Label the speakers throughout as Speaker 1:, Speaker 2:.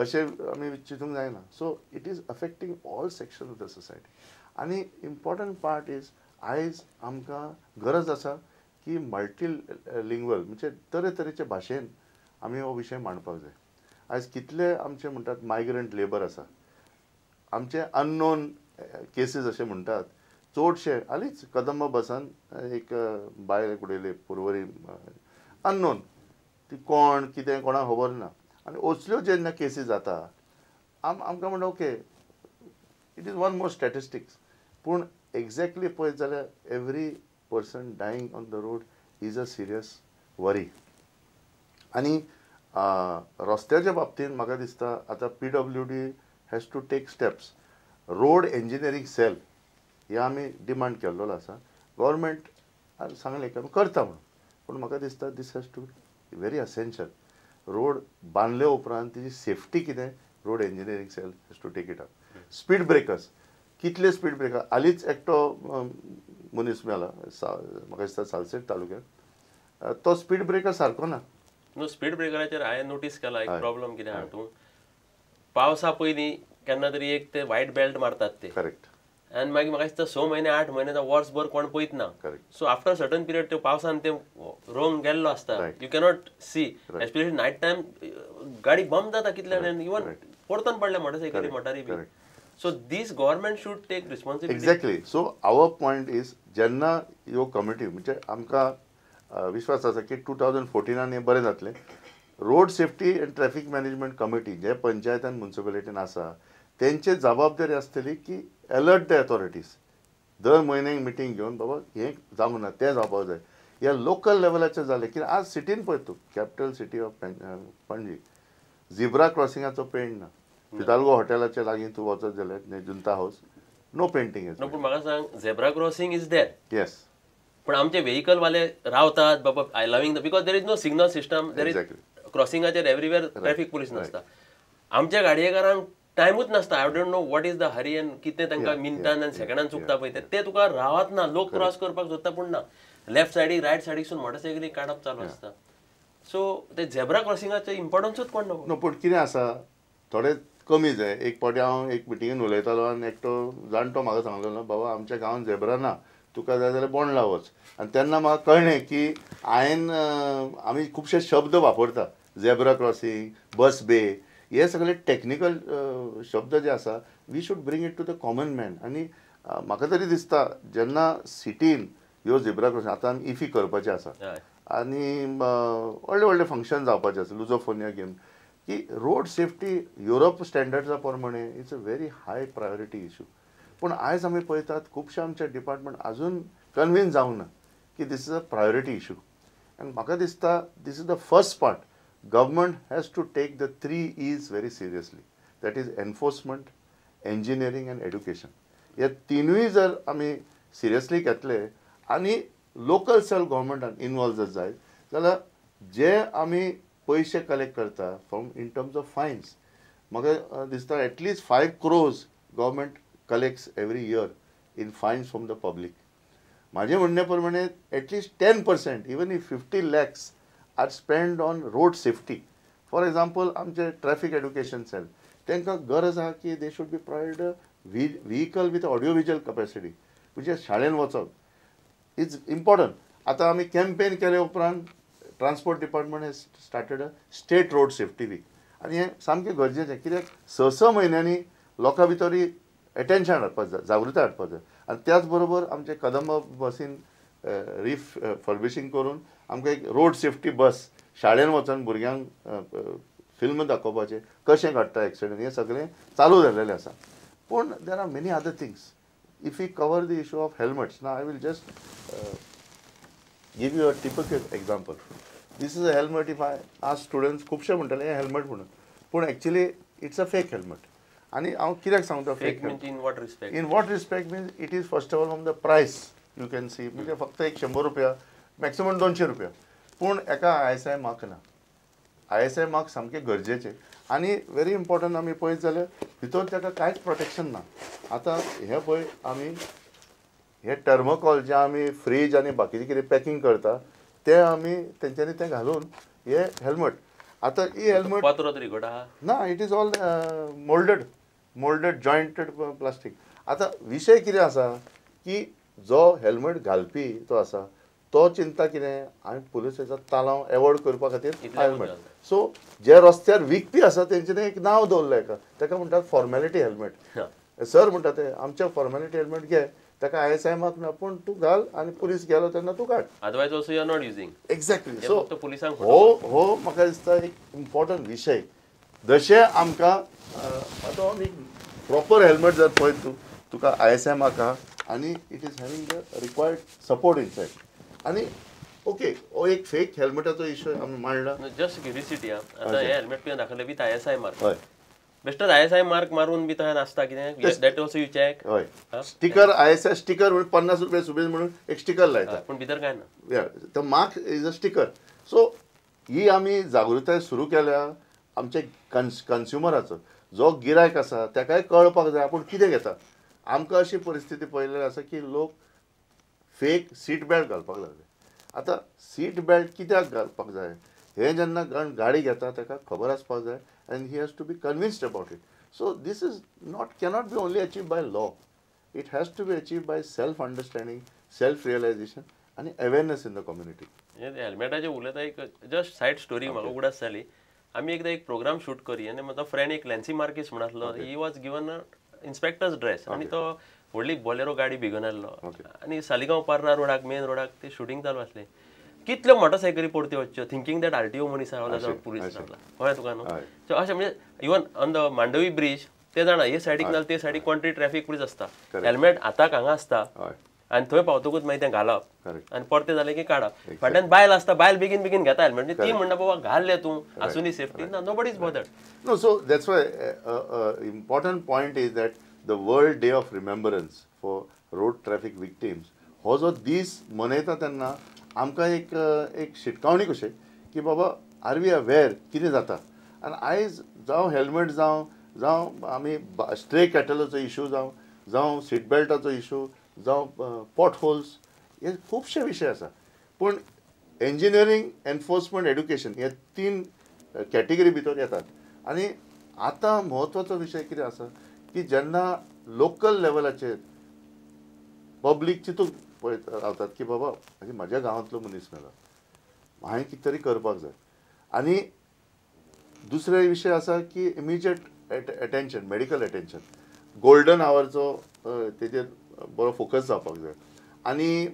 Speaker 1: अशें आमी चिंतूंक जायना. So it is affecting all section of the society. आनी इम्पॉर्टंट पार्ट इज आयज आमकां गरज आसा की मल्टीलिंग्वल म्हणजे तरेतरेचे भाशेन आमी हो विशय मांडपाक जाय. आयज कितले आमचे म्हणटात मायग्रंट लेबर आसा, आमचे अननोन केसीस अशें म्हणटात, चडशे हालींच कदंबा बसान एक बायल उडयली पुर्वरी अननोन, ती कोण कितें कोणाक खबर ना. आनी असल्यो जेन्ना केसी जाता आमकां म्हणटा okay it is one more statistics, पूण एक्झॅक्टली पळयत जाल्यार every person dying on the road is a serious worry. आनी रस्त्याच्या बाबतींत म्हाका दिसता आतां PWD has to take steps. Road engineering cell हे आमी डिमांड केल्लो आसा. गव्हर्मेंट सांगलें की आमी करता म्हणून, पूण म्हाका दिसता this has to very essential. Road बांदले उपरांत तेजी सेफ्टी कितें road engineering cell has to take it up. Speed breakers, कितले स्पीड ब्रेकर. हालींच एकटो मनीस मेला म्हाका दिसता सालसेट तालुक्यात, तो स्पीड ब्रेकर सारको ना.
Speaker 2: नो स्पीड ब्रेकराचेर हांवें नोटीस केला एक प्रॉब्लम कितें हातूंत. पावसा पयलीं केन्ना तरी एक ते व्हायट बेल्ट मारतात ते.
Speaker 1: करेक्ट.
Speaker 2: आनी मागीर म्हाका दिसता 6 म्हयने 8 म्हयने वर्सभर कोण पळयत ना. सो आफ्टर सर्टन पिरियड त्यो पावसान ते रोंग गेल्लो आसता. You cannot see especially night time गाडी बंद जाता कितले इवन परतून पडले मोटरसायकली मोटारी बी. So this government should take responsibility.
Speaker 1: Exactly. So our point is जेन्ना ह्यो कमिटी म्हणजे आमकां विश्वास आसा की 2014 हे बरें जातलें. Road safety end traffic management committee जे पंचायत म्युनिसिपालिटीन आसा तेंचे जबाबदारी आसतली की अलर्ट द अथॉरिटीज. दर म्हयन्याक मिटींग घेवन बाबा हें जावंक ना तें जावपाक जाय. ह्या लोकल लेवलाचेर जालें की आज सिटीन पळय तूं capital city of Panaji zebra क्रॉसिंगाचो पेंट ना. फिदाल्गो हॉटेलाच्या लागीं तूं वचत जाल्यार जुंता हाऊस नो पेंटींग.
Speaker 2: पूण म्हाका सांग zebra crossing is there.
Speaker 1: Yes.
Speaker 2: पण आमचे व्हेकल वाले रावतात बाबा I loving the because there is no signal system. There is क्रॉसिंगाचेर एवरीवेअर ट्रॅफिक पुलीस नासता. आमच्या गाडयेकारांक टायमूच नासता. I don't know what is the hurry and कितें तांकां मिनटान आनी सेकंडान चुकता पळय ते तुका रावत ना. लोक क्रॉस करपाक सोदता पूण ना. लेफ्ट सायडीक रायट सायडीकसून मोटरसायकली काडप चालू आसता. सो ते झेब्रा क्रॉसिंगाचो इम्पॉर्टन्सूच कोण ना.
Speaker 1: पूण कितें आसा थोडे कमी जाय. एक फावटी हांव एक मिटिंगेन उलयतालो आनी एकटो जाणटो म्हाका सांगलेलो बाबा आमच्या गांवांत झेब्रा ना, तुका जाय जाल्यार बोंडला वच. आनी तेन्ना म्हाका कळ्ळें की आमी खुबशे शब्द वापरता. झेब्रा क्रॉसिंग, बस बे, हे सगळे टेक्निकल शब्द जे आसा we should bring it to the common man. आनी म्हाका तरी दिसता जेन्ना सिटीन ह्यो झेब्रा क्रॉसिंग आतां इफी करपाचें आसा आनी व्हडले व्हडले फंक्शन जावपाचें आसा लुझोफोनिया घेवन की रोड सेफ्टी युरोप स्टँडर्ड्सा प्रमाणे it's a very high priority issue. पूण आयज आमी पळयतात खुबशे आमचे डिपार्टमेंट आजून कन्विन्स जावंक ना की this is a priority issue. आनी म्हाका दिसता this is the first part. Government has to take the 3 E's very seriously. That is enforcement, engineering and education. हे तिनूय जर आमी सिरियसली घेतले आनी लोकल सेल्फ गव्हर्मेंटान इनवॉल्व जर जायत जाल्यार जे आमी पयशे कलेक्ट करता from in terms of finance म्हाका दिसता at least 5 crores government collects every year in finance from the public. म्हाजे म्हणणे प्रमाणे at least 10% even if 50 lakhs are spent on road safety. For example, आमचे ट्रॅफिक एड्युकेशन सेल तांकां गरज आहा की they should be provide vehicle with audio visual capacity. म्हणजे शाळेन वचप इज इम्पॉर्टंट. आतां आमी कॅम्पेन केले उपरांत transport department has started a state road safety week. आनी हें सामकें गरजेचें कित्याक 6 म्हयन्यांनी लोकां भितर एटेन्शन हाडपाक जाय, जागृताय हाडपाक जाय. आनी त्याच बरोबर आमचे कदंबा बसीन रिफर्बिशिंग करून आमकां एक रोड सेफ्टी बस शाळेन वचून भुरग्यांक फिल्म दाखोवपाचें कशें घडटा एक्सिडेंट हें सगळें चालू जाल्लेलें आसा. पूण there are many other things. If you cover the issue of helmets ना I will just give you a typical example. This is a helmet. If I आज स्टुडंट्स खुबशे म्हणटाले हें हेल्मेट म्हणून, पूण actually it's a fake helmet. आनी हांव कित्याक सांगता fake
Speaker 2: in what respect.
Speaker 1: In what respect means it is first of all from the price you can see. म्हणजे फक्त एक 100 रुपया मॅक्सिमम 200 रुपया. पूण एका ISI मार्क ना. ISI मार्क सामकें गरजेचें. आनी व्हेरी इम्पॉर्टंट आमी पळयत जाल्यार भितर ताका कांयच प्रोटेक्शन ना. आतां हें पळय आमी हे टर्मोकॉल जे आमी फ्रीज आनी बाकीचें कितें पॅकींग करता तें आमी तेंच्यांनी तें घालून हे हेल्मेट आतां ही हेल्मेट
Speaker 2: पात्रो तरी घोडा आहा
Speaker 1: ना, it is all moulded jointed plastic. आतां विशय कितें आसा की जो हेल्मेट घालपी तो आसा तो चिंता कितें हांवें पुलिसाचो तालांव एवॉयड करपा खातीर हेल्मेट. सो जे रस्त्यार विकपी आसा तेंच्यांनी एक नांव दवरलें एका, ताका म्हणटात फॉर्मेलिटी हेल्मेट. सर म्हणटा ते आमचे फॉर्मेलिटी हेल्मेट घे, ताका ISI मार्क ना, पूण तूं घाल आनी पुलीस गेलो तेन्ना तूं काड.
Speaker 2: Otherwise also you are not using.
Speaker 1: Exactly. So
Speaker 2: पुलिसांक
Speaker 1: हो म्हाका दिसता एक इम्पॉर्टंट विशय. जशें आमकां आतां एक प्रॉपर हेल्मेट जर पळयत तूं, तुका ISI मार्क आहा आनी it is having the required support inside. आनी ओके, हो एक फेक हेल्मेटाचो इशू आमी मांडला.
Speaker 2: जस्ट क्युरिसिटी आतां हे हेल्मेट तुवें दाखयलें विथ ISI मार्क.
Speaker 1: हय,
Speaker 2: बेश्टोच ISI मार्क मारून बी तशें नासता कितें? That also you check.
Speaker 1: हय. स्टिकर ISI स्टिकर म्हणून 50 रुपया सुबेज म्हणून एक स्टिकर लायता,
Speaker 2: पूण भितर काय ना.
Speaker 1: तो mark is a sticker. So ही आमी जागृताय सुरू केल्या आमचे कन्ज्युमराचो. जो गिरायक आसा ताकाय कळपाक जाय आपूण कितें घेता. आमकां अशी परिस्थिती पळयलेली आसा की लोक फेक सीट बेल्ट घालपाक लागले. आतां सीट बेल्ट कित्याक घालपाक जाय हें जेन्ना गाडी घेता ताका खबर आसपाक जाय and he has to be convinced about it. So this is cannot be only achieve by law. It has to be achieve by self understanding, self realisation आनी अवेरनेस इन द कम्युनिटी.
Speaker 2: हेल्मेटाचेर उलयता एक just said story म्हाका उगडास जाली. आमी एकदां एक प्रोग्राम शूट करी आनी म्हजो फ्रेंड एक लॅन्सी मार्कीस म्हणून आसलो. He was given a inspectors dress आनी तो व्हडली बोलेरो गाडी भिगून आसलो आनी सालिगांव पार्रा रोडाक मेन रोडाक ते शूटिंग चालू आसलें. कितल्यो मोटरसायकली परत्यो वच्च्यो थिंकींग दॅट RTO मनीस रावला जावन पुलीस रावला. कळ्ळें तुका न्हू. सो अशें म्हणजे even on the Mandovi bridge ते जाणा हे सायडीक नाल्यार ते सायडीक कोणतरी ट्रॅफीक पुलीस आसता. हेल्मेट हाताक हांगा आसता आनी थंय पावतकूच मागीर तें घालप आनी परते जालें की काडप. फाटल्यान बायल आसता, बायल बेगीन बेगीन घेता हेल्मेट. म्हणजे ती म्हणटा बाबा घाल तूं आसुनी सेफ्टी ना, nobody is bothered.
Speaker 1: No, so that's why important point is that the World Day of Remembrance for road traffic victims हो जो दीस मनयता तेन्ना आमकां एक शिटकावणी कशें की बाबा आर वी अवेर कितें जाता. आनी आयज जावं हेल्मेट जावं आमी स्ट्रे कॅटलाचो इशू जावं सीट बेल्टाचो इशू जावं पॉट होल्स हे खुबशे विशय आसा. पूण इंजिनियरींग, एनफोर्समेंट, एड्युकेशन हे 3 कॅटेगरी भितर येतात. आनी आतां म्हत्वाचो विशय कितें आसा की जेन्ना लोकल लेवलाचेर पब्लीक चिंतूंक पळयत रावतात की बाबा म्हाज्या गांवांतलो मनीस मेला, हांवें कितें तरी करपाक जाय. आनी दुसरे विशय आसा की immediate attention, medical attention, golden आवरचो तेजेर बरो फोकस जावपाक जाय. आनी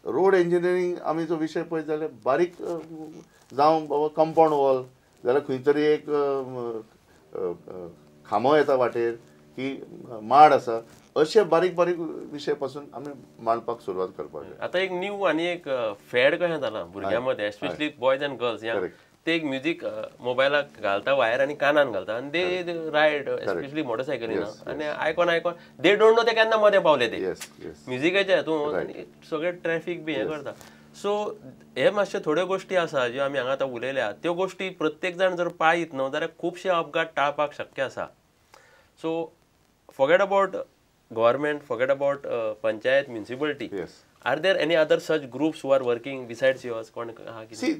Speaker 1: रोड इंजिनियरींग आमी जो विशय पळयत जाल्यार बारीक जावं बाबा कंपाउंड वॉल जाल्यार खंय तरी एक खांबो येता वाटेर की माड आसा, अशे बारीक बारीक विशय पासून आमी मांडपाक सुरवात करपाक जाय.
Speaker 2: आतां एक न्यू आनी एक फॅड कशें जाला भुरग्यां मदें, एस्पेशली बॉयज एंड गर्ल्स. ते एक म्युजीक मोबायलाक घालता वायर आनी कानान घालता आनी दे रायड एस्पेशली मोटरसायकलीन आनी आयकोन दे डोंट नो ते केन्ना मदें पावले ते म्युजिकाचे हातूंत सगळे ट्रॅफीक बी हें करता. सो हे मातशे थोड्यो गोश्टी आसा ज्यो आमी हांगा आतां उलयल्या, त्यो गोश्टी प्रत्येक जाण जर पाळीत न्हू जाल्यार खुबशे अपघात टाळपाक शक्य आसा. So forget about government, forget about panchayat, municipality.
Speaker 1: Yes.
Speaker 2: Are there any other such groups who are working besides yours?
Speaker 1: See,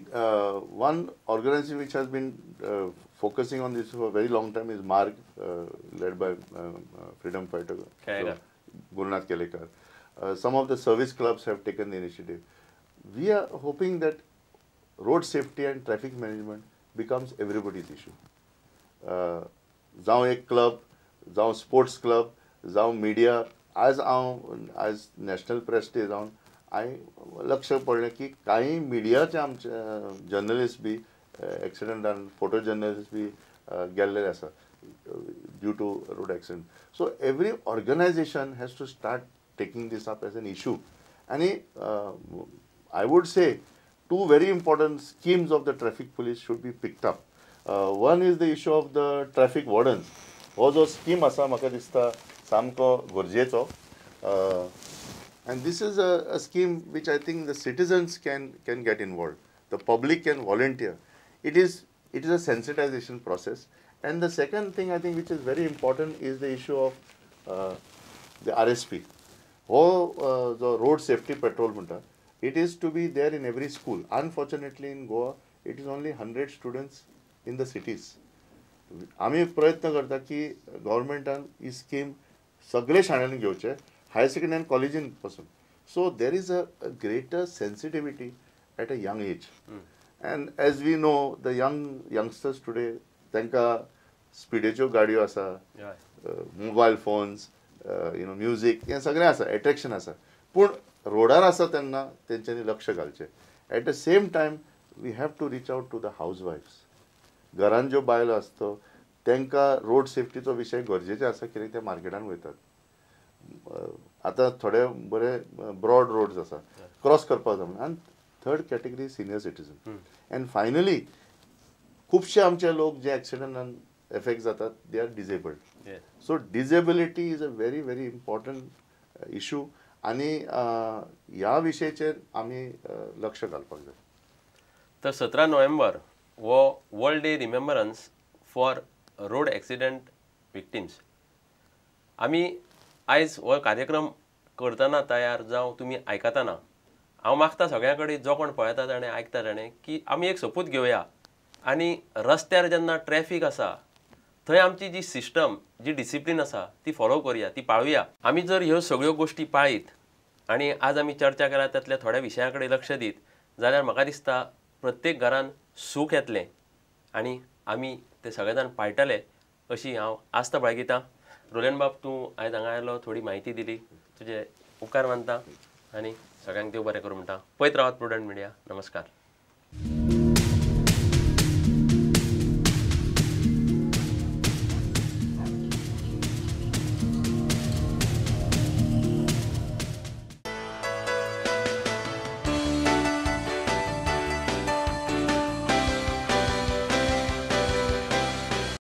Speaker 1: one organization which has been focusing on this for a very long time is MARG, led by freedom fighter Gurunath Kelekar. Some of the service clubs have taken the initiative. We are hoping that road safety and traffic management becomes everybody's issue. जावं एक club, जावं sports club, जावं media. आज national press day जावन हांवें लक्ष पडलें की कांय मिडियाचे आमचे जर्नलिस्ट बी एक्सिडंटान, फोटो जर्नलिस्ट बी गेल्ले आसा due to road accident. So every organisation has to start taking this up as an issue. आनी I would say 2 very important schemes of the traffic police should be picked up. One is the issue of the traffic wardens. हो जो scheme आसा म्हाका दिसता सामको गरजेचो. And this is a scheme which I think the citizens can get involved. The public can volunteer. It is a sensitization process. And the second thing I think which is very important is the issue of the RSP. हो जो road safety patrol म्हणटा, it is to be there in every school. Unfortunately in Goa it is only 100 students in the cities. आम्ही प्रयत्न करता की गव्हर्मेंटान ही scheme सगळे शाळांनी घेवचे, हायर सेकंडरी आनी कॉलेजीन पासून. So there is a greater sensitivity at a young age. And as we know the youngsters today तांकां स्पिडीच्यो गाडयो आसा, मोबायल फोन्स, म्युजीक हें सगळें आसा, एट्रॅक्शन आसा. पूण रोडार आसा तेन्ना तेंच्यांनी लक्ष घालचें. At the same time we have to reach out to the हाऊस वायफ्स. घरान ज्यो बायलो आसता तांकां रोड सेफ्टीचो विशय गरजेचे आसा, कित्याक ते मार्केटान वयतात. आतां थोडे बरे ब्रॉड रोड्स आसा, क्रॉस करपाक जमना. आनी third category senior citizen. And finally खुबशे आमचे लोक जे एक्सिडंटान एफेक्ट जातात they are disabled. So disability is a very very important issue. आनी ह्या विशयाचेर आमी लक्ष घालपाक जाय.
Speaker 2: तर 17 नोव्हेंबर हो world day remembrance for road accident victims. आमी आयज हो कार्यक्रम करतना तयार जावं तुमी आयकतना हांव मागता सगळ्यां कडेन जो कोण पळयता आनी आयकता ताणें की आमी एक सोपूत घेवया आनी रस्त्यार जेन्ना ट्रॅफिक आसा थंय आमची जी सिस्टम, जी डिसिप्लीन आसा ती फॉलो करुया, ती पाळुया. आमी जर ह्यो सगळ्यो गोश्टी पाळीत आनी आज आमी चर्चा केला तातल्या थोड्या विशयां कडेन लक्ष दीत जाल्यार म्हाका दिसता प्रत्येक घरान सूख येतलें आनी आमी ते सगळे जाण पाळटले अशी हांव आस्त बाळगितां. रोलन बाब, तूं आयज हांगा आयलो, थोडी म्हायती दिली, तुजे उपकार मानता आनी सगळ्यांक देव बरें करूं म्हणटा. पळयत रावात प्रुडंट मिडिया. नमस्कार.